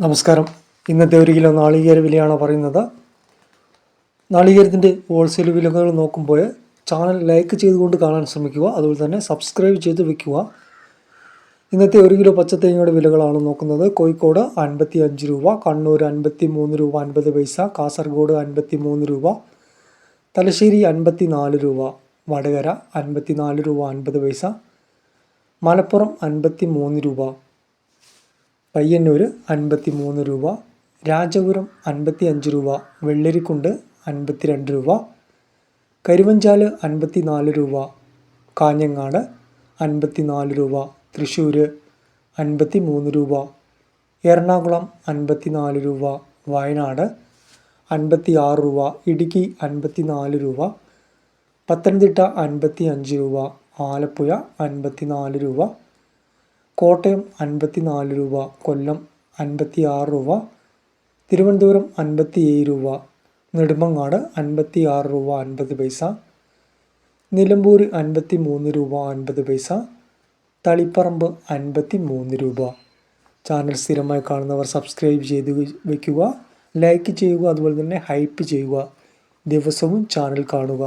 നമസ്കാരം. ഇന്നത്തെ 1 കിലോ നാളികേര വിലയാണ് പറയുന്നത്. നാളികേരത്തിൻ്റെ ഹോൾസെയിൽ വിലകൾ നോക്കുമ്പോൾ ചാനൽ ലൈക്ക് ചെയ്തുകൊണ്ട് കാണാൻ ശ്രമിക്കുക. അതുപോലെ തന്നെ സബ്സ്ക്രൈബ് ചെയ്ത് വെക്കുക. ഇന്നത്തെ 1 കിലോ പച്ചത്തേങ്ങയുടെ വിലകളാണ് നോക്കുന്നത്. കോഴിക്കോട് 55 രൂപ, കണ്ണൂർ 53 രൂപ 50 പൈസ, കാസർഗോഡ് 53 രൂപ, തലശ്ശേരി 54 രൂപ, വടകര 54 രൂപ 50 പൈസ, മലപ്പുറം 53 രൂപ, പയ്യന്നൂർ 53 രൂപ, രാജപുരം 55 രൂപ, വെള്ളരിക്കുണ്ട് 52 രൂപ, കരുവഞ്ചാല് 54 രൂപ, കാഞ്ഞങ്ങാട് 54 രൂപ, തൃശ്ശൂർ 53 രൂപ, എറണാകുളം 54 രൂപ, വയനാട് 56 രൂപ, ഇടുക്കി 54 രൂപ, പത്തനംതിട്ട 55 രൂപ, ആലപ്പുഴ 54 രൂപ, കോട്ടയം 54 രൂപ, കൊല്ലം 56 രൂപ, തിരുവനന്തപുരം 57 രൂപ, നെടുമങ്ങാട് 56 രൂപ 50 പൈസ, നിലമ്പൂർ 53 രൂപ 50 പൈസ, തളിപ്പറമ്പ് 53 രൂപ. ചാനൽ സ്ഥിരമായി കാണുന്നവർ സബ്സ്ക്രൈബ് ചെയ്ത് വയ്ക്കുക, ലൈക്ക് ചെയ്യുക, അതുപോലെ തന്നെ ഹൈപ്പ് ചെയ്യുക. ദിവസവും ചാനൽ കാണുക.